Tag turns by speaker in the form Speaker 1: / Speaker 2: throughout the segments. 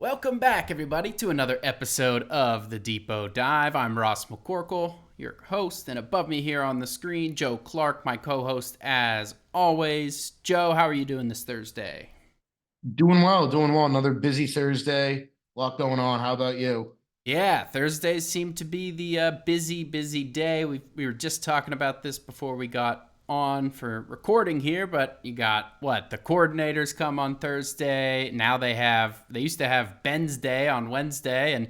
Speaker 1: Welcome back, everybody, to another episode of the Depot Dive. I'm Ross McCorkle, your host, and above me here on the screen, Joe Clark, my co-host, as always. Joe, how are you doing this Thursday?
Speaker 2: Doing well, doing well. Another busy Thursday. A lot going on. How about you?
Speaker 1: Yeah, Thursdays seem to be the busy day. We were just talking about this before we got on for recording here, but you got what? The coordinators come on Thursday. Now they used to have Ben's Day on Wednesday, and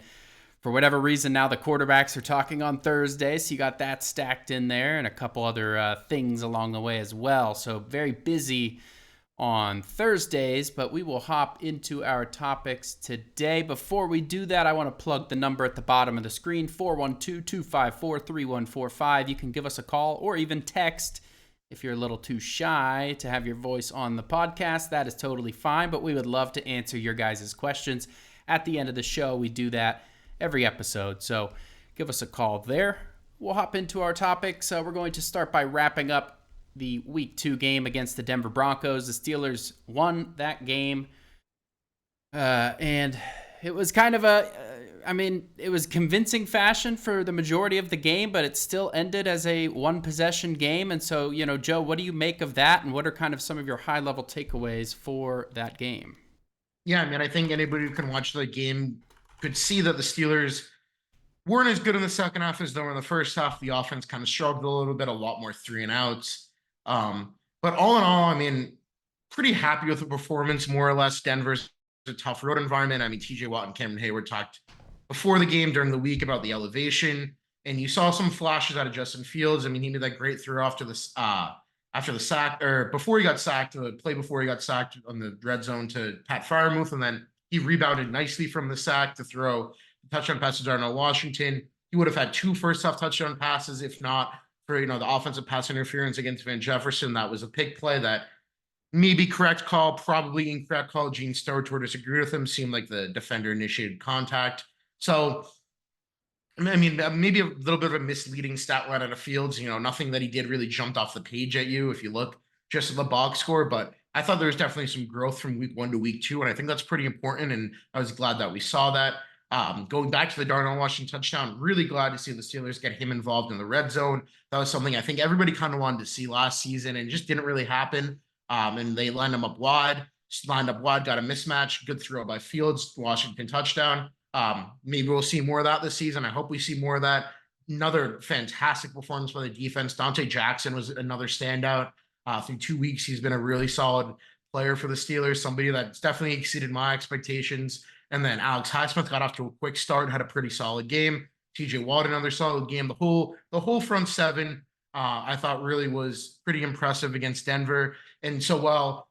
Speaker 1: for whatever reason now the quarterbacks are talking on Thursday, so you got that stacked in there and a couple other things along the way as well. So very busy on Thursdays, but we will hop into our topics today. Before we do that, I want to plug the number at the bottom of the screen, 412-254-3145. You can give us a call or even text if you're a little too shy to have your voice on the podcast. That is totally fine, but we would love to answer your guys' questions at the end of the show. We do that every episode, so give us a call there. We'll hop into our topics. We're going to start by wrapping up the Week 2 game against the Denver Broncos. The Steelers won that game, and it was kind of it was convincing fashion for the majority of the game, but it still ended as a one-possession game. And so, Joe, what do you make of that, and what are kind of some of your high-level takeaways for that game?
Speaker 2: Yeah, I think anybody who can watch the game could see that the Steelers weren't as good in the second half as they were in the first half. The offense kind of struggled a little bit, a lot more three and outs. But all in all, pretty happy with the performance, more or less. Denver's a tough road environment. TJ Watt and Cameron Hayward talked before the game during the week about the elevation, and you saw some flashes out of Justin Fields. He made that great throw after the sack, or before he got sacked, the play before he got sacked on the red zone to Pat Freiermuth, and then he rebounded nicely from the sack to throw the touchdown pass to Darnell Washington. He would have had two first half touchdown passes if not for the offensive pass interference against Van Jefferson. That was a pick play that maybe correct call, probably incorrect call. Gene Steratore disagreed with him. Seemed like the defender initiated contact. So, maybe a little bit of a misleading stat line out of Fields. Nothing that he did really jumped off the page at you if you look just at the box score. But I thought there was definitely some growth from week 1 to week 2, and I think that's pretty important. And I was glad that we saw that. Going back to the Darnell Washington touchdown, really glad to see the Steelers get him involved in the red zone. That was something I think everybody kind of wanted to see last season and just didn't really happen. And they lined him up wide, got a mismatch, good throw by Fields, Washington touchdown. Maybe we'll see more of that this season. I hope we see more of that. Another fantastic performance by the defense. Dante Jackson was another standout. Through 2 weeks, he's been a really solid player for the Steelers, somebody that's definitely exceeded my expectations. And then Alex Highsmith got off to a quick start, had a pretty solid game. TJ Watt, another solid game. The whole front seven, I thought really was pretty impressive against Denver. And so while,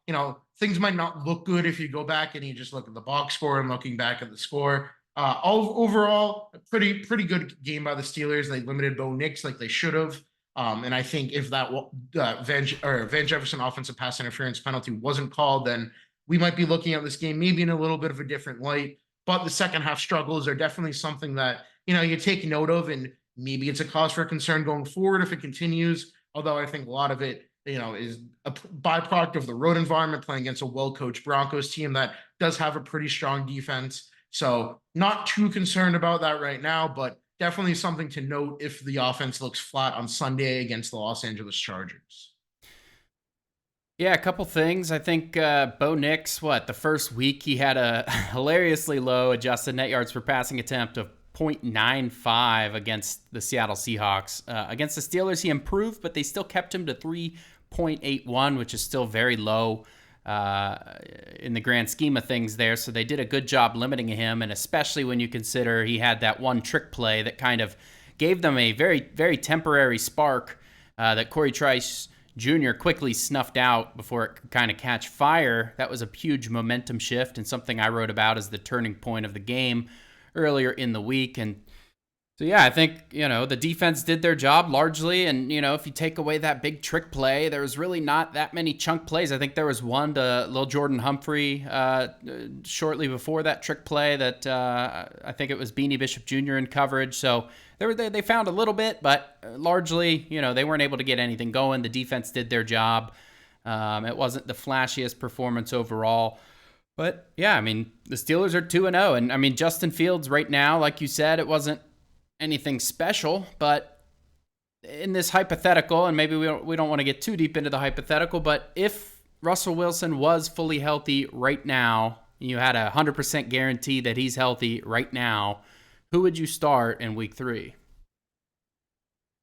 Speaker 2: things might not look good if you go back and you just look at the box score and looking back at the score, overall, a pretty good game by the Steelers. They limited Bo Nix like they should have. And I think if that Van Jefferson offensive pass interference penalty wasn't called, then we might be looking at this game maybe in a little bit of a different light. But the second half struggles are definitely something that, you take note of, and maybe it's a cause for concern going forward if it continues. Although I think a lot of it, is a byproduct of the road environment, playing against a well-coached Broncos team that does have a pretty strong defense. So not too concerned about that right now, but definitely something to note if the offense looks flat on Sunday against the Los Angeles Chargers.
Speaker 1: Yeah, a couple things. I think Bo Nix, the first week he had a hilariously low adjusted net yards per passing attempt of 0.95 against the Seattle Seahawks. Against the Steelers, he improved, but they still kept him to 3.81, which is still very low in the grand scheme of things there. So they did a good job limiting him, and especially when you consider he had that one trick play that kind of gave them a very, very temporary spark that Corey Trice Jr. quickly snuffed out before it could kind of catch fire. That was a huge momentum shift and something I wrote about as the turning point of the game earlier in the week. And so, yeah, I think, the defense did their job largely. And, if you take away that big trick play, there was really not that many chunk plays. I think there was one to Lil Jordan Humphrey shortly before that trick play that I think it was Beanie Bishop Jr. in coverage. So they found a little bit, but largely, they weren't able to get anything going. The defense did their job. It wasn't the flashiest performance overall. But yeah, I mean, the Steelers are 2-0. And I mean, Justin Fields right now, like you said, it wasn't anything special. But in this hypothetical, and maybe we don't want to get too deep into the hypothetical, but if Russell Wilson was fully healthy right now, you had a 100% guarantee that he's healthy right now, who would you start in week 3?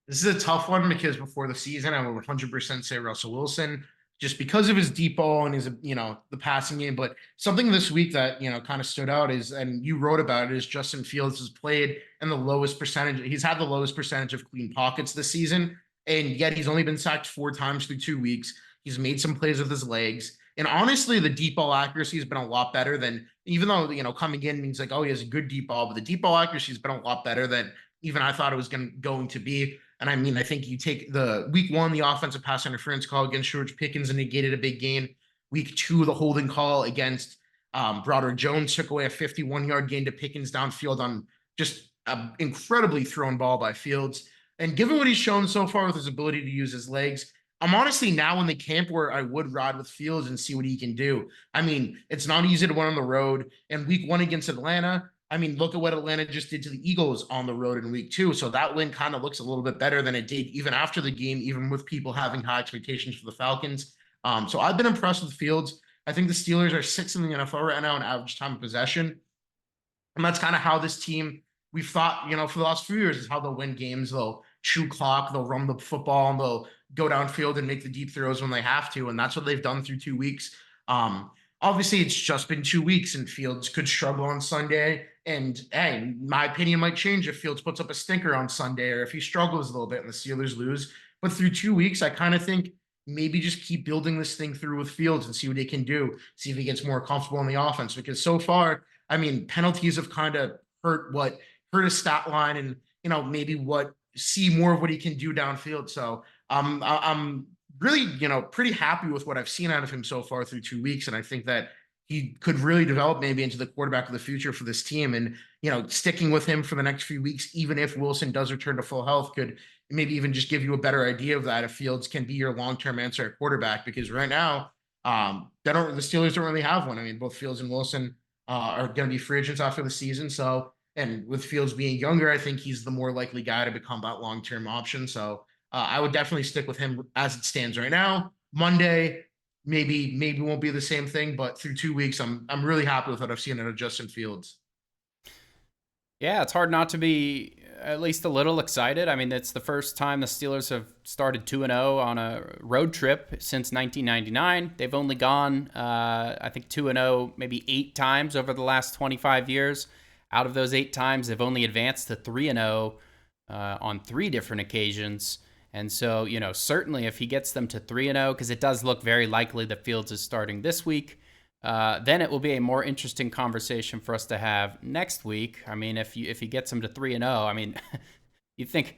Speaker 2: This is a tough one because before the season, I would 100% say Russell Wilson just because of his deep ball and his, the passing game. But something this week that, kind of stood out is, and you wrote about it, is Justin Fields has played in the lowest percentage. He's had the lowest percentage of clean pockets this season. And yet he's only been sacked 4 times through 2 weeks. He's made some plays with his legs. And honestly, the deep ball accuracy has been a lot better than, even though, coming in means like, oh, he has a good deep ball, but the deep ball accuracy has been a lot better than even I thought it was going to be. And I mean, I think you take the week 1, the offensive pass interference call against George Pickens and negated a big gain. Week 2, the holding call against Broderick Jones took away a 51-yard gain to Pickens downfield on just an incredibly thrown ball by Fields. And given what he's shown so far with his ability to use his legs, I'm honestly now in the camp where I would ride with Fields and see what he can do. I mean, it's not easy to win on the road. And week 1 against Atlanta, I mean, look at what Atlanta just did to the Eagles on the road in week 2. So that win kind of looks a little bit better than it did even after the game, even with people having high expectations for the Falcons. So I've been impressed with Fields. I think the Steelers are 6th in the NFL right now in average time of possession. And that's kind of how this team, we've thought, for the last few years, is how they'll win games. They'll chew clock, they'll run the football, and they'll go downfield and make the deep throws when they have to. And that's what they've done through 2 weeks. Obviously, it's just been 2 weeks, and Fields could struggle on Sunday. And hey, my opinion might change if Fields puts up a stinker on Sunday or if he struggles a little bit and the Steelers lose. But through 2 weeks, I kind of think maybe just keep building this thing through with Fields and see what he can do, see if he gets more comfortable in the offense. Because so far, I mean, penalties have kind of hurt his stat line and, maybe see more of what he can do downfield. So I'm really, pretty happy with what I've seen out of him so far through 2 weeks. And I think that he could really develop maybe into the quarterback of the future for this team. And, sticking with him for the next few weeks, even if Wilson does return to full health, could maybe even just give you a better idea of that if Fields can be your long-term answer at quarterback. Because right now, the Steelers don't really have one. I mean, both Fields and Wilson are going to be free agents after the season. So, and with Fields being younger, I think he's the more likely guy to become that long-term option. So I would definitely stick with him as it stands right now. Monday, maybe won't be the same thing, but through 2 weeks, I'm really happy with what I've seen out of Justin Fields.
Speaker 1: Yeah, it's hard not to be at least a little excited. I mean, it's the first time the Steelers have started 2-0 on a road trip since 1999. They've only gone, I think, 2-0 maybe 8 times over the last 25 years. Out of those 8 times, they've only advanced to 3-0 on 3 different occasions. And so, certainly if he gets them to 3-0, because it does look very likely that Fields is starting this week, then it will be a more interesting conversation for us to have next week. I mean, if he gets them to 3-0, I mean, you think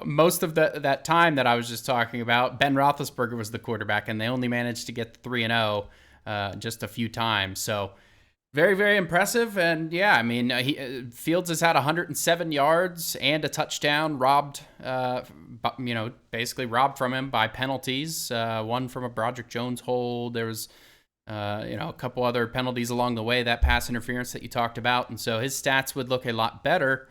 Speaker 1: most of that time that I was just talking about, Ben Roethlisberger was the quarterback, and they only managed to get 3-0 just a few times. So very, very impressive. And yeah, I mean, Fields has had 107 yards and a touchdown basically robbed from him by penalties. One from a Broderick Jones hold. There was, a couple other penalties along the way, that pass interference that you talked about. And so his stats would look a lot better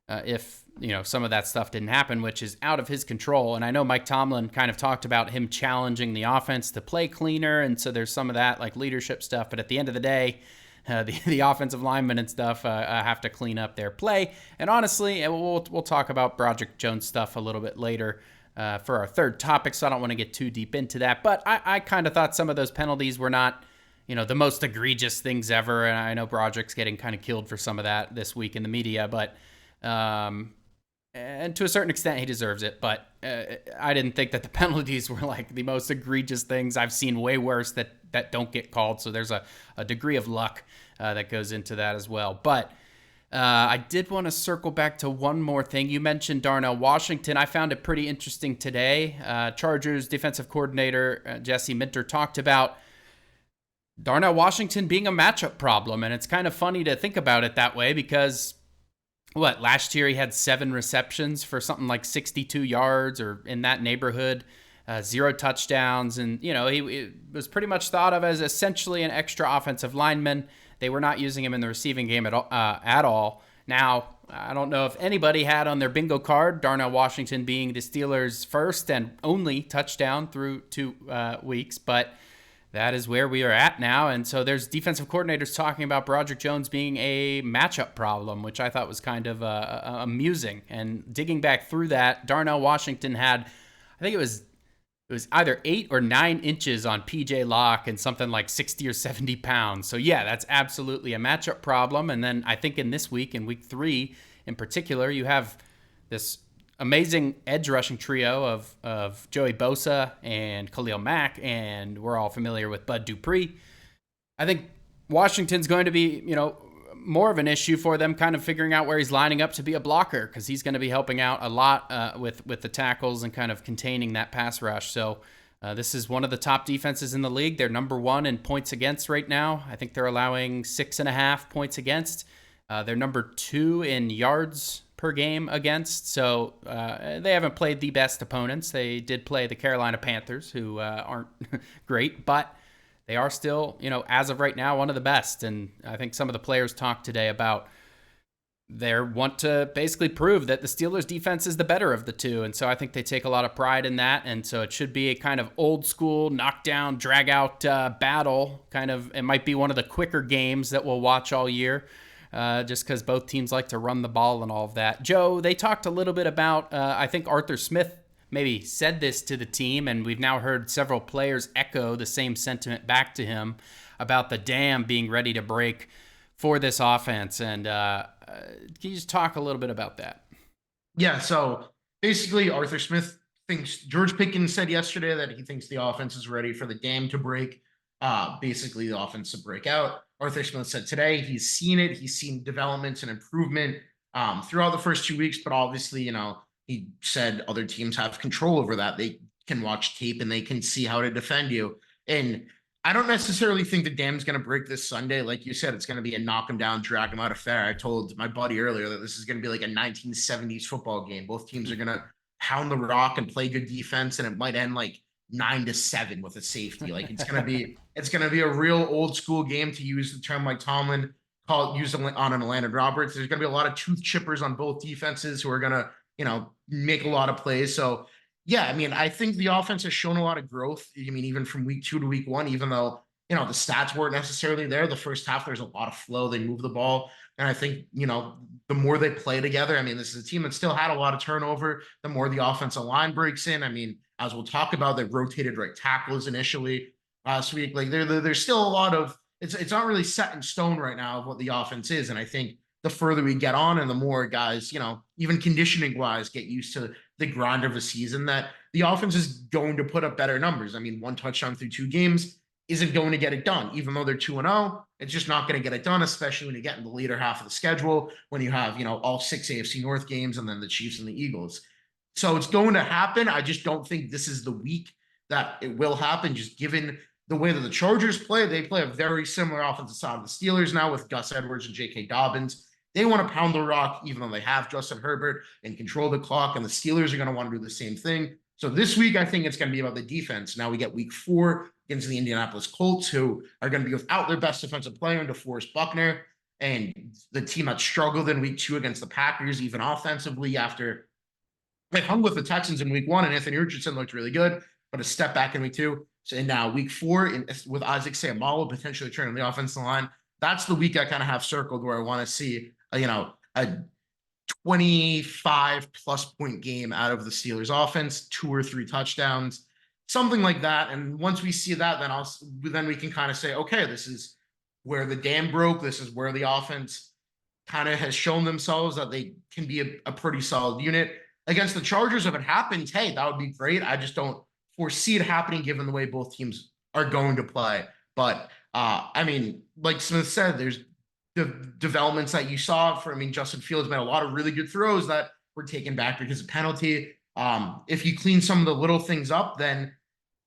Speaker 1: if, some of that stuff didn't happen, which is out of his control. And I know Mike Tomlin kind of talked about him challenging the offense to play cleaner. And so there's some of that like leadership stuff. But at the end of the day, the offensive linemen and stuff have to clean up their play. And honestly, we'll talk about Broderick Jones stuff a little bit later for our third topic, so I don't want to get too deep into that. But I kind of thought some of those penalties were not, the most egregious things ever. And I know Broderick's getting kind of killed for some of that this week in the media, but and to a certain extent, he deserves it. But I didn't think that the penalties were like the most egregious things. I've seen way worse that don't get called. So there's a degree of luck that goes into that as well. But I did want to circle back to one more thing. You mentioned Darnell Washington. I found it pretty interesting today. Chargers defensive coordinator Jesse Minter talked about Darnell Washington being a matchup problem. And it's kind of funny to think about it that way because last year he had 7 receptions for something like 62 yards or in that neighborhood. 0 touchdowns. And, he was pretty much thought of as essentially an extra offensive lineman. They were not using him in the receiving game at all. Now, I don't know if anybody had on their bingo card Darnell Washington being the Steelers' first and only touchdown through 2 weeks, but that is where we are at now. And so there's defensive coordinators talking about Broderick Jones being a matchup problem, which I thought was kind of amusing. And digging back through that, Darnell Washington had, I think it was either 8 or 9 inches on PJ Locke and something like 60 or 70 pounds. So yeah, that's absolutely a matchup problem. And then I think in this week, in week 3 in particular, you have this amazing edge rushing trio of Joey Bosa and Khalil Mack, and we're all familiar with Bud Dupree. I think Washington's going to be, more of an issue for them, kind of figuring out where he's lining up to be a blocker, because he's going to be helping out a lot with the tackles and kind of containing that pass rush. So this is one of the top defenses in the league. They're number 1 in points against right now. I think they're allowing 6.5 points against. They're number 2 in yards per game against. So they haven't played the best opponents. They did play the Carolina Panthers, who aren't great, but they are still, as of right now, one of the best. And I think some of the players talked today about they want to basically prove that the Steelers defense is the better of the two. And so I think they take a lot of pride in that. And so it should be a kind of old school knockdown, drag out battle. It might be one of the quicker games that we'll watch all year. Just because both teams like to run the ball and all of that. Joe, they talked a little bit about, I think Arthur Smith maybe said this to the team, and we've now heard several players echo the same sentiment back to him about the dam being ready to break for this offense. And can you just talk a little bit about that?
Speaker 2: Yeah, so basically Arthur Smith thinks, George Pickens said yesterday that he thinks the offense is ready for the dam to break, basically the offense to break out. Arthur Smith said today he's seen it. He's seen developments and improvement throughout the first 2 weeks, but obviously, he said other teams have control over that. They can watch tape and they can see how to defend you. And I don't necessarily think the dam's going to break this Sunday. Like you said, it's going to be a knock him down, drag him out affair. I told my buddy earlier that this is going to be like a 1970s football game. Both teams are going to pound the rock and play good defense, and it might end like 9-7 with a safety. Like it's going to be a real old school game, to use the term like Tomlin used on an Landon Roberts. There's going to be a lot of tooth chippers on both defenses who are going to, make a lot of plays. So yeah, I think the offense has shown a lot of growth. Even from week 2 to week 1, even though, the stats weren't necessarily there. The first half, there's a lot of flow. They move the ball. And I think, the more they play together, this is a team that still had a lot of turnover. The more the offensive line breaks in. As we'll talk about, they rotated right tackles initially last week. Like there's still a lot of, it's not really set in stone right now of what the offense is. And I think the further we get on and the more guys, even conditioning wise, get used to the grind of a season, that the offense is going to put up better numbers. 1 touchdown through 2 games isn't going to get it done. Even though they're 2-0, it's just not going to get it done, especially when you get in the later half of the schedule, when you have, all 6 AFC North games and then the Chiefs and the Eagles. So it's going to happen. I just don't think this is the week that it will happen, just given the way that the Chargers play. They play a very similar offensive side of the Steelers now with Gus Edwards and J.K. Dobbins. They want to pound the rock, even though they have Justin Herbert and control the clock, and the Steelers are going to want to do the same thing. So this week, I think it's going to be about the defense. Now we get week 4 against the Indianapolis Colts, who are going to be without their best defensive player in DeForest Buckner, and the team that struggled in week 2 against the Packers, even offensively, after they hung with the Texans in week 1, and Anthony Richardson looked really good, but a step back in week 2. So now week 4, with Isaac Seumalo potentially turning the offensive line, that's the week I kind of have circled where I want to see a 25 plus point game out of the Steelers offense, 2 or 3 touchdowns, something like that. And once we see that, then we can kind of say, okay, this is where the dam broke. This is where the offense kind of has shown themselves that they can be a pretty solid unit. Against the Chargers, if it happens, hey, that would be great. I just don't foresee it happening given the way both teams are going to play. But like Smith said, there's the developments that you saw Justin Fields made a lot of really good throws that were taken back because of penalty. If you clean some of the little things up, then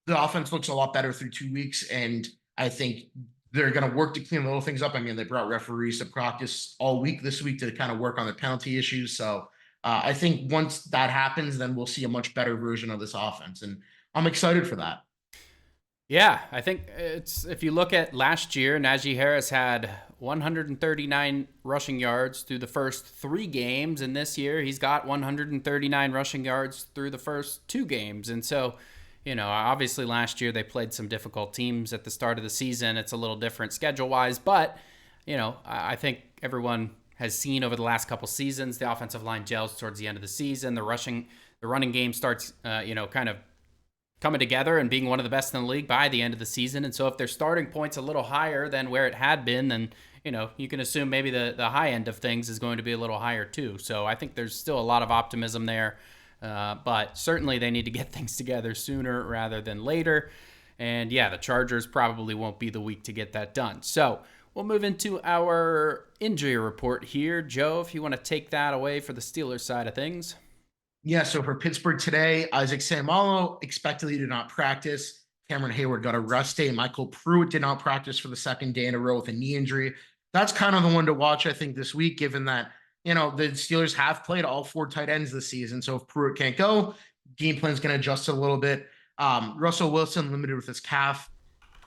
Speaker 2: the offense looks a lot better through 2 weeks. And I think they're going to work to clean the little things up. They brought referees to practice all week this week to kind of work on the penalty issues. So I think once that happens, then we'll see a much better version of this offense. And I'm excited for that.
Speaker 1: Yeah, I think it's if you look at last year, Najee Harris had 139 rushing yards through the first 3 games, and this year he's got 139 rushing yards through the first 2 games. And so, obviously last year they played some difficult teams at the start of the season. It's a little different schedule wise, but I think everyone has seen over the last couple seasons the offensive line gels towards the end of the season. The running game starts, kind of coming together and being one of the best in the league by the end of the season. And so if their starting point's a little higher than where it had been, then, you can assume maybe the high end of things is going to be a little higher too. So I think there's still a lot of optimism there. But certainly they need to get things together sooner rather than later. And yeah, the Chargers probably won't be the week to get that done. So we'll move into our injury report here. Joe, if you want to take that away for the Steelers side of things.
Speaker 2: Yeah, so for Pittsburgh today, Isaac Seumalo expectedly did not practice. Cameron Hayward got a rest day. Michael Pruitt did not practice for the second day in a row with a knee injury. That's kind of the one to watch, I think, this week, given that, the Steelers have played all 4 tight ends this season. So if Pruitt can't go, game plan's going to adjust a little bit. Russell Wilson limited with his calf.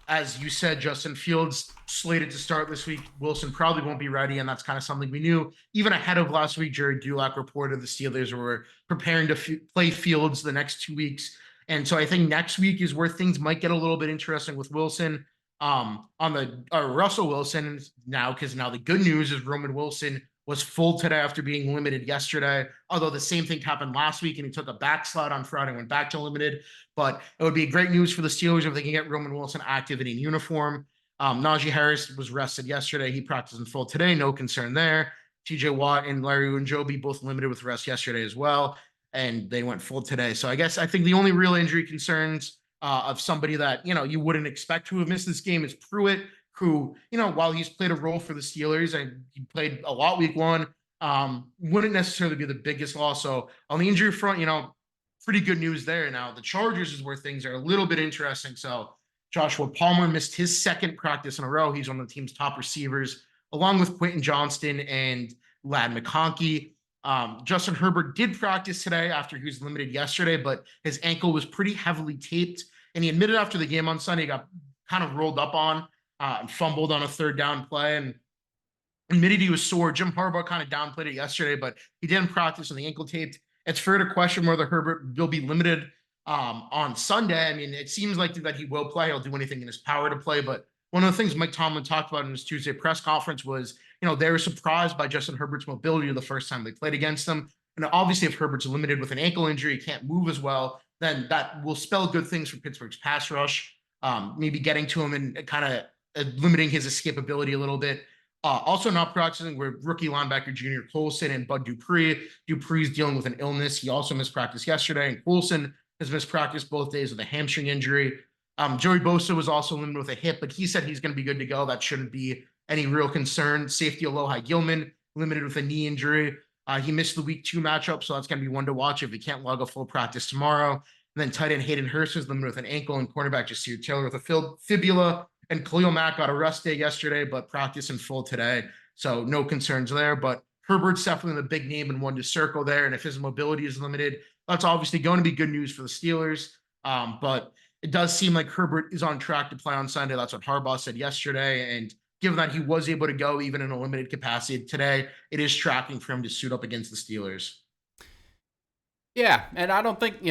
Speaker 2: As you said, Justin Fields slated to start this week. Wilson probably won't be ready, and that's kind of something we knew. Even ahead of last week, Jerry Dulac reported the Steelers were preparing to play Fields the next 2 weeks. And so I think next week is where things might get a little bit interesting with Wilson. On the Russell Wilson now, because now the good news is Roman Wilson was full today after being limited yesterday. Although the same thing happened last week and he took a backslide on Friday and went back to limited. But it would be great news for the Steelers if they can get Roman Wilson active and in uniform. Najee Harris was rested yesterday. He practiced in full today. No concern there. TJ Watt and Larry Ogunjobi both limited with rest yesterday as well. And they went full today. So I think the only real injury concerns of somebody that, you wouldn't expect to have missed this game is Pruitt, who, while he's played a role for the Steelers and he played a lot week 1, wouldn't necessarily be the biggest loss. So on the injury front, pretty good news there. Now the Chargers is where things are a little bit interesting. So Joshua Palmer missed his second practice in a row. He's one of the team's top receivers, along with Quentin Johnston and Ladd McConkey. Justin Herbert did practice today after he was limited yesterday, but his ankle was pretty heavily taped. And he admitted after the game on Sunday, he got kind of rolled up on and fumbled on a third down play and admitted he was sore. Jim Harbaugh kind of downplayed it yesterday, but he didn't practice with the ankle taped. It's fair to question whether Herbert will be limited on Sunday. I mean, it seems like that he will play. He'll do anything in his power to play. But one of the things Mike Tomlin talked about in his Tuesday press conference was, they were surprised by Justin Herbert's mobility the first time they played against him. And obviously, if Herbert's limited with an ankle injury, he can't move as well, then that will spell good things for Pittsburgh's pass rush, maybe getting to him and kind of limiting his escapability a little bit. Also not practicing were rookie linebacker Junior Colson and Bud Dupree. Dupree's dealing with an illness. He also missed practice yesterday, and Colson has missed practice both days with a hamstring injury. Joey Bosa was also limited with a hip, but he said he's going to be good to go. That shouldn't be any real concern. Safety Alohi Gilman limited with a knee injury. He missed the week 2 matchup, so that's going to be one to watch if he can't log a full practice tomorrow. And then tight end Hayden Hurst is limited with an ankle, and cornerback Jasir Taylor with a fibula. And Khalil Mack got a rest day yesterday, but practice in full today. So no concerns there. But Herbert's definitely the big name and one to circle there. And if his mobility is limited, that's obviously going to be good news for the Steelers. But it does seem like Herbert is on track to play on Sunday. That's what Harbaugh said yesterday. And given that he was able to go even in a limited capacity today, it is tracking for him to suit up against the Steelers.
Speaker 1: Yeah, and I don't think,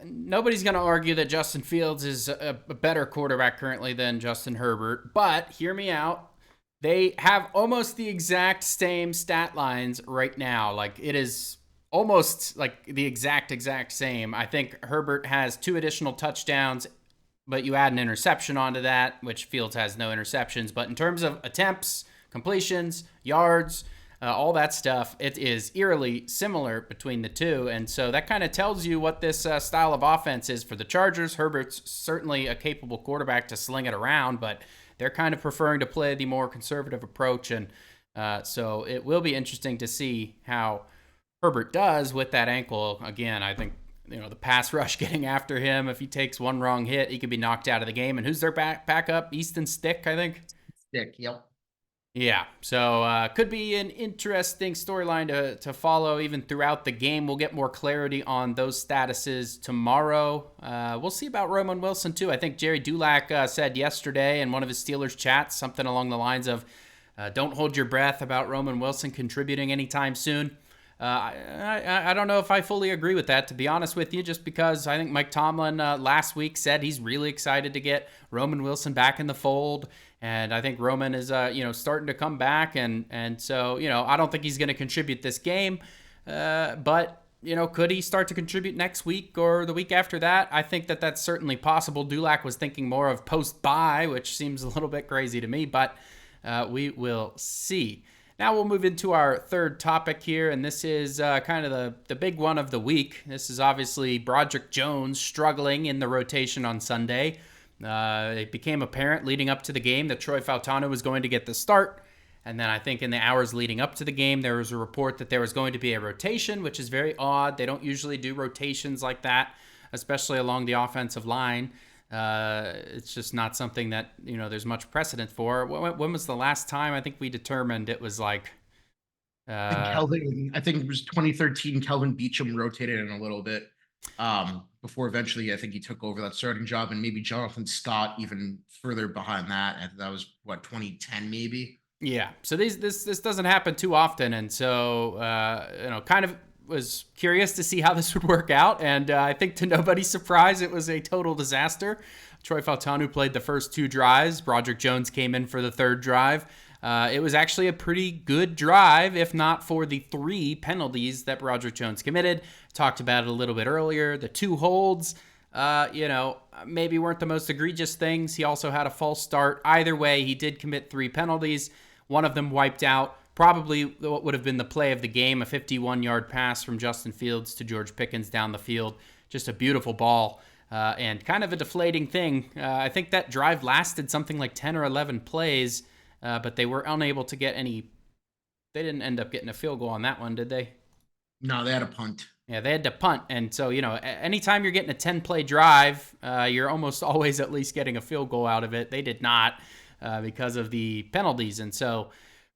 Speaker 1: nobody's going to argue that Justin Fields is a better quarterback currently than Justin Herbert, but hear me out. They have almost the exact same stat lines right now. Like, it is almost like the exact same. I think Herbert has 2 additional touchdowns, but you add an interception onto that, which Fields has no interceptions. But in terms of attempts, completions, yards, all that stuff, it is eerily similar between the two. And so that kind of tells you what this style of offense is for the Chargers. Herbert's certainly a capable quarterback to sling it around, but they're kind of preferring to play the more conservative approach. And so it will be interesting to see how Herbert does with that ankle. Again, I think, the pass rush getting after him, if he takes one wrong hit, he could be knocked out of the game. And who's their backup? Easton Stick, I think.
Speaker 2: Stick, yep.
Speaker 1: Yeah, so could be an interesting storyline to follow even throughout the game. We'll get more clarity on those statuses tomorrow. We'll see about Roman Wilson too. I think Jerry Dulac said yesterday in one of his Steelers chats something along the lines of, "Don't hold your breath about Roman Wilson contributing anytime soon." I don't know if I fully agree with that, to be honest with you, just because I think Mike Tomlin last week said he's really excited to get Roman Wilson back in the fold. And I think Roman is, starting to come back. And so, I don't think he's going to contribute this game. But, could he start to contribute next week or the week after that? I think that that's certainly possible. Dulac was thinking more of post-bye, which seems a little bit crazy to me. But we will see. Now we'll move into our third topic here, and this is kind of the big one of the week. This is obviously Broderick Jones struggling in the rotation on Sunday. It became apparent leading up to the game that Troy Fautanu was going to get the start, and then I think in the hours leading up to the game, there was a report that there was going to be a rotation, which is very odd. They don't usually do rotations like that, especially along the offensive line. It's just not something that there's much precedent for. When was the last time I think we determined it was like?
Speaker 2: I think it was 2013. Kelvin Beachum rotated in a little bit before eventually I think he took over that starting job, and maybe Jonathan Scott even further behind that. And that was what, 2010 maybe.
Speaker 1: Yeah. So this doesn't happen too often, and so kind of was curious to see how this would work out, and I think to nobody's surprise, it was a total disaster. Troy Fautanu played the first two drives. Broderick Jones came in for the third drive. It was actually a pretty good drive, if not for the 3 penalties that Broderick Jones committed. Talked about it a little bit earlier. The 2 holds, maybe weren't the most egregious things. He also had a false start. Either way, he did commit 3 penalties. One of them wiped out probably what would have been the play of the game, a 51-yard pass from Justin Fields to George Pickens down the field. Just a beautiful ball and kind of a deflating thing. I think that drive lasted something like 10 or 11 plays, but they were unable to get any. They didn't end up getting a field goal on that one, did they?
Speaker 2: No, they had a punt.
Speaker 1: Yeah, they had to punt. And so, anytime you're getting a 10-play drive, you're almost always at least getting a field goal out of it. They did not because of the penalties. And so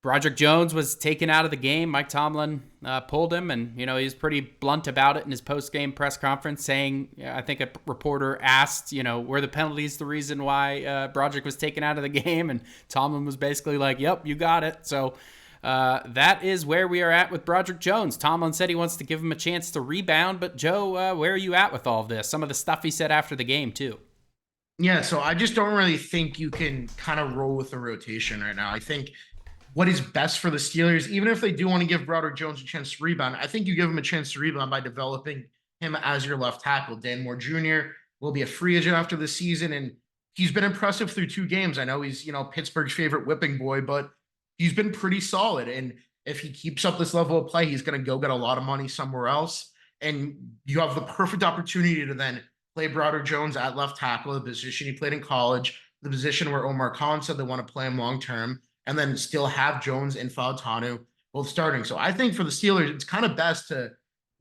Speaker 1: Broderick Jones was taken out of the game. Mike Tomlin pulled him, and he was pretty blunt about it in his post-game press conference, saying, I think a reporter asked, were the penalties the reason why Broderick was taken out of the game? And Tomlin was basically like, yep, you got it. So that is where we are at with Broderick Jones. Tomlin said he wants to give him a chance to rebound, but Joe, where are you at with all of this? Some of the stuff he said after the game, too.
Speaker 2: Yeah, so I just don't really think you can kind of roll with the rotation right now. I think what is best for the Steelers, even if they do want to give Broderick Jones a chance to rebound, I think you give him a chance to rebound by developing him as your left tackle. Dan Moore Jr. will be a free agent after the season, and he's been impressive through 2 games. I know he's, Pittsburgh's favorite whipping boy, but he's been pretty solid. And if he keeps up this level of play, he's going to go get a lot of money somewhere else. And you have the perfect opportunity to then play Broderick Jones at left tackle, the position he played in college, the position where Omar Khan said they want to play him long term, and then still have Jones and Fautanu both starting. So I think for the Steelers, it's kind of best to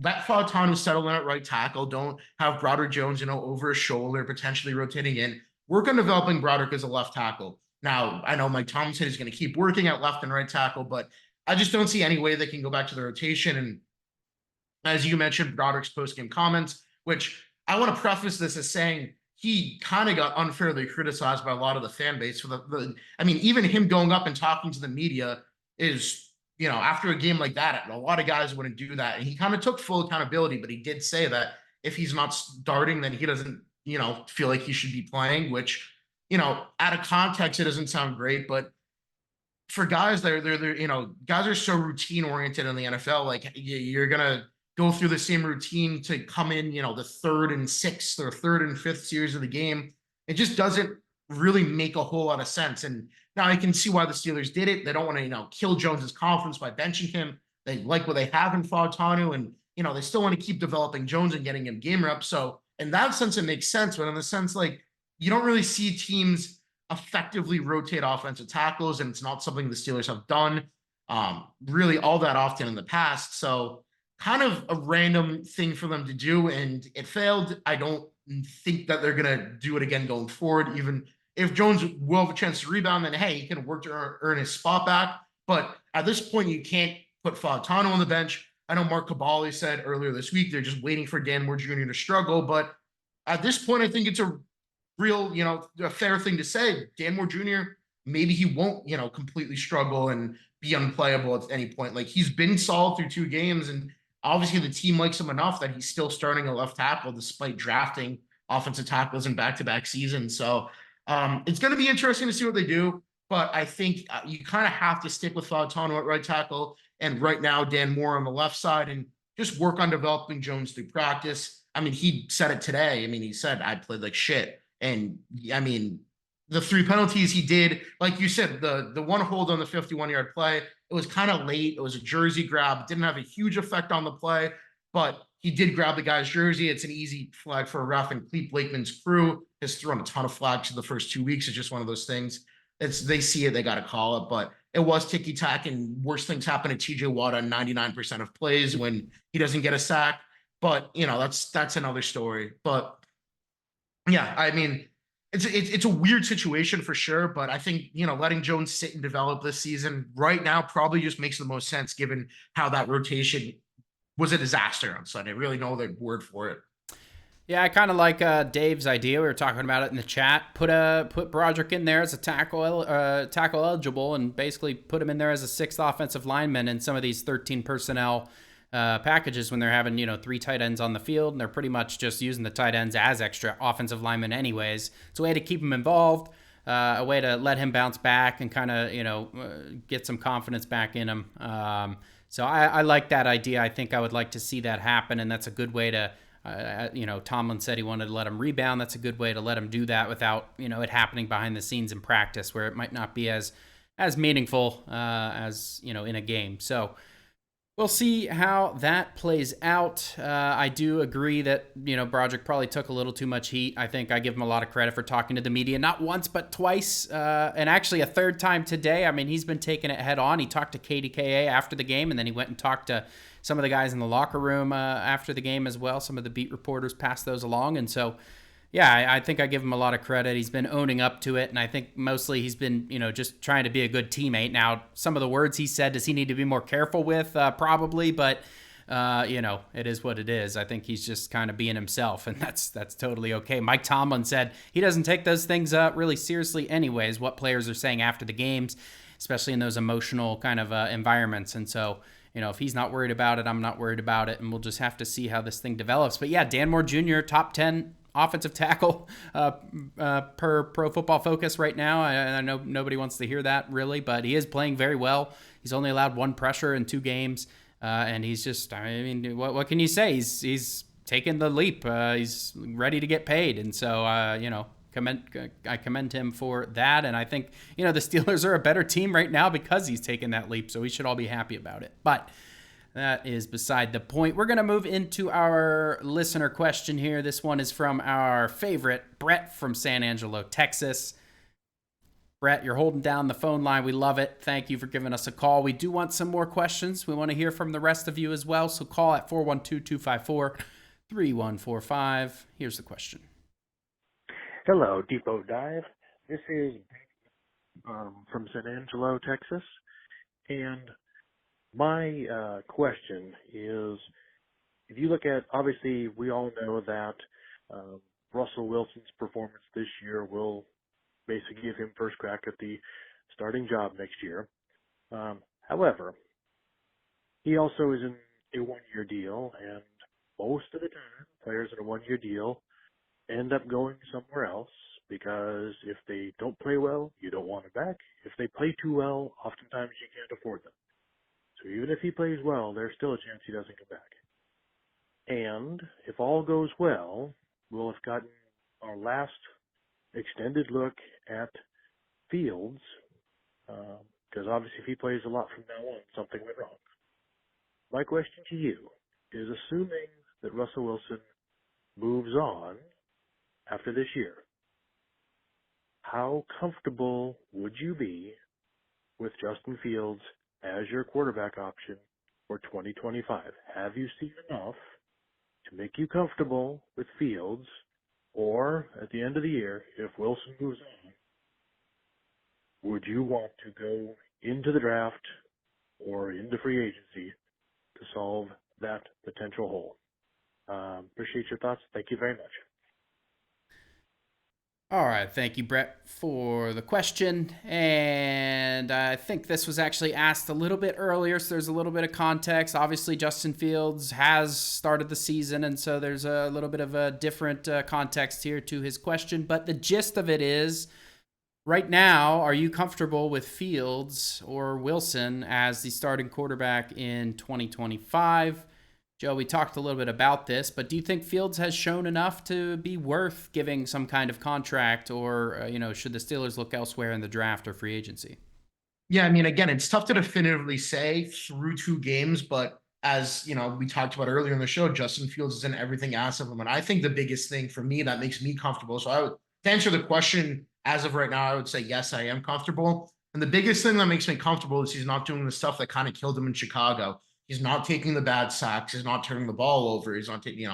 Speaker 2: let Fautanu settle in at right tackle. Don't have Broderick Jones, over his shoulder, potentially rotating in. Work on developing Broderick as a left tackle. Now, I know Mike Tomlin said he's going to keep working at left and right tackle, but I just don't see any way they can go back to the rotation. And as you mentioned, Broderick's post-game comments, which I want to preface this as saying he kind of got unfairly criticized by a lot of the fan base for even him going up and talking to the media is, after a game like that, a lot of guys wouldn't do that. And he kind of took full accountability, but he did say that if he's not starting, then he doesn't, feel like he should be playing, which, out of context, it doesn't sound great, but for guys, they're guys are so routine oriented in the NFL. Like you're going to go through the same routine to come in, the 3rd and 6th or 3rd and 5th series of the game. It just doesn't really make a whole lot of sense. And now I can see why the Steelers did it. They don't want to, kill Jones's confidence by benching him. They like what they have in Fautanu, and, they still want to keep developing Jones and getting him game reps. So in that sense, it makes sense. But in the sense, like, you don't really see teams effectively rotate offensive tackles, and it's not something the Steelers have done really all that often in the past. So kind of a random thing for them to do, and it failed. I don't think that they're going to do it again going forward, even If Jones will have a chance to rebound, then hey, he can work to earn his spot back. But at this point, you can't put Fautanu on the bench. I know Mark Cabali said earlier this week they're just waiting for Dan Moore Jr. to struggle. But at this point, I think it's a real, a fair thing to say. Dan Moore Jr., maybe he won't, completely struggle and be unplayable at any point. Like he's been solid through 2 games, and obviously the team likes him enough that he's still starting a left tackle despite drafting offensive tackles in back-to-back seasons. So it's going to be interesting to see what they do. But I think you kind of have to stick with Fautanu at right tackle, and right now Dan Moore on the left side, and just work on developing Jones through practice. I mean, he said it today. I mean, he said I played like shit, and I mean, the 3 penalties he did, like you said, the one hold on the 51-yard play, it was kind of late. It was a jersey grab. It didn't have a huge effect on the play, but he did grab the guy's jersey. It's an easy flag for a ref, and Clete Blakeman's crew has thrown a ton of flags in the first 2 weeks. It's just one of those things. They see it, they got to call it, but it was ticky tack, and worse things happen to TJ Watt on 99% of plays when he doesn't get a sack. But that's another story. But yeah, I mean, it's a weird situation for sure, but I think letting Jones sit and develop this season right now probably just makes the most sense given how that rotation was a disaster on Sunday. Really no other word for it.
Speaker 1: Yeah, I kind of like Dave's idea. We were talking about it in the chat. Put Broderick in there as a tackle eligible, and basically put him in there as a 6th offensive lineman in some of these 13 personnel packages when they're having 3 tight ends on the field, and they're pretty much just using the tight ends as extra offensive linemen anyways. It's a way to keep him involved, a way to let him bounce back and kind of get some confidence back in him. So I like that idea. I think I would like to see that happen, and that's a good way to. Tomlin said he wanted to let him rebound. That's a good way to let him do that without it happening behind the scenes in practice, where it might not be as meaningful as in a game. So we'll see how that plays out. I do agree that Broderick probably took a little too much heat. I think I give him a lot of credit for talking to the media, not once but twice, and actually a 3rd time today. I mean, he's been taking it head on. He talked to KDKA after the game, and then he went and talked to some of the guys in the locker room after the game as well. Some of the beat reporters passed those along. And so, yeah, I think I give him a lot of credit. He's been owning up to it. And I think mostly he's been, just trying to be a good teammate. Now, some of the words he said, does he need to be more careful with? Probably. But, it is what it is. I think he's just kind of being himself. And that's totally okay. Mike Tomlin said he doesn't take those things really seriously anyways, what players are saying after the games, especially in those emotional kind of environments. And so, if he's not worried about it, I'm not worried about it, and we'll just have to see how this thing develops. But yeah, Dan Moore Jr., top 10 offensive tackle per Pro Football Focus right now. I know nobody wants to hear that really, but he is playing very well. He's only allowed 1 pressure in 2 games, and he's just, I mean, what can you say? He's taken the leap. He's ready to get paid, and so, I commend him for that, and I think the Steelers are a better team right now because he's taken that leap, so we should all be happy about it. But that is beside the point. We're going to move into our listener question here. This one is from our favorite, Brett from San Angelo, Texas. Brett, you're holding down the phone line. We love it. Thank you for giving us a call. We do want some more questions. We want to hear from the rest of you as well, so call at 412-254-3145. Here's the question.
Speaker 3: Hello, Depot Dive. This is from San Angelo, Texas, and my question is, if you look at, obviously, we all know that Russell Wilson's performance this year will basically give him first crack at the starting job next year. However, he also is in a one-year deal, and most of the time, players in a one-year deal end up going somewhere else, because if they don't play well, you don't want them back. If they play too well, oftentimes you can't afford them. So even if he plays well, there's still a chance he doesn't come back. And if all goes well, we'll have gotten our last extended look at Fields, because obviously if he plays a lot from now on, something went wrong. My question to you is, assuming that Russell Wilson moves on after this year, how comfortable would you be with Justin Fields as your quarterback option for 2025? Have you seen enough to make you comfortable with Fields? Or at the end of the year, if Wilson moves on, would you want to go into the draft or into free agency to solve that potential hole? Appreciate your thoughts. Thank you very much.
Speaker 1: All right, thank you, Brett, for the question. And I think this was actually asked a little bit earlier, so there's a little bit of context. Obviously, Justin Fields has started the season, and so there's a little bit of a different context here to his question. But the gist of it is, right now, are you comfortable with Fields or Wilson as the starting quarterback in 2025? Joe, we talked a little bit about this, but do you think Fields has shown enough to be worth giving some kind of contract, or should the Steelers look elsewhere in the draft or free agency?
Speaker 2: Yeah, I mean, again, it's tough to definitively say through 2 games, but as we talked about earlier in the show, Justin Fields is in everything asked of him, and I think the biggest thing for me that makes me comfortable. So to answer the question as of right now, I would say yes, I am comfortable. And the biggest thing that makes me comfortable is he's not doing the stuff that kind of killed him in Chicago. He's not taking the bad sacks. He's not turning the ball over. He's not taking,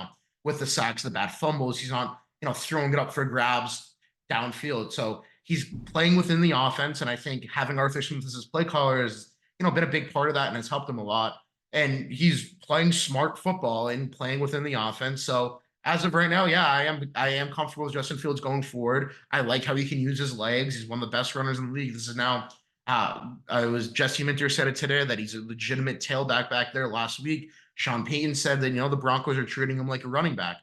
Speaker 2: with the sacks, the bad fumbles. He's not, throwing it up for grabs downfield. So he's playing within the offense. And I think having Arthur Smith as his play caller has, been a big part of that and has helped him a lot. And he's playing smart football and playing within the offense. So as of right now, yeah, I am comfortable with Justin Fields going forward. I like how he can use his legs. He's one of the best runners in the league. This is now it was Jesse Minter said it today that he's a legitimate tailback back there last week. Sean Payton said that, the Broncos are treating him like a running back.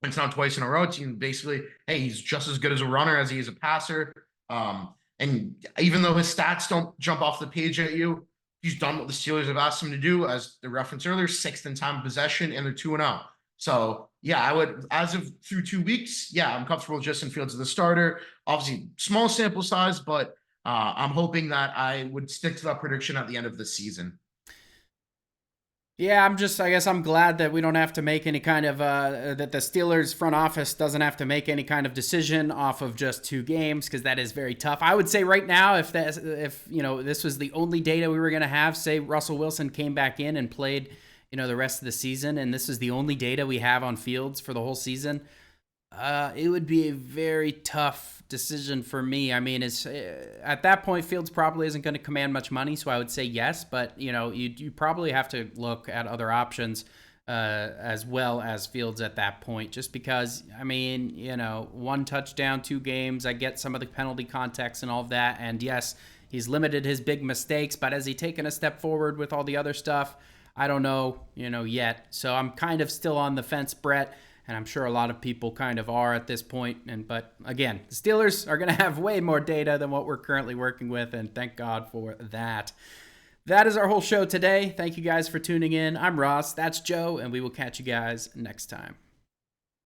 Speaker 2: It's not twice in a row. It's basically, hey, he's just as good as a runner as he is a passer. And even though his stats don't jump off the page at you, he's done what the Steelers have asked him to do, as the reference earlier, 6th in time of possession, and they're 2-0. So, yeah, I would, as of through 2 weeks, yeah, I'm comfortable with Justin Fields as the starter. Obviously, small sample size, but I'm hoping that I would stick to that prediction at the end of the season.
Speaker 1: Yeah, I guess I'm glad that we don't have to make any kind of, that the Steelers front office doesn't have to make any kind of decision off of just 2 games, because that is very tough. I would say right now, if this was the only data we were going to have, say Russell Wilson came back in and played, the rest of the season, and this is the only data we have on Fields for the whole season, it would be a very tough decision for me. I mean, it's at that point, Fields probably isn't going to command much money, so I would say yes. But you probably have to look at other options as well as Fields at that point, just because 1 touchdown, 2 games. I get some of the penalty context and all of that, and yes, he's limited his big mistakes, but has he taken a step forward with all the other stuff? I don't know, yet. So I'm kind of still on the fence, Brett. And I'm sure a lot of people kind of are at this point. But again, the Steelers are going to have way more data than what we're currently working with, and thank God for that. That is our whole show today. Thank you guys for tuning in. I'm Ross, that's Joe, and we will catch you guys next time.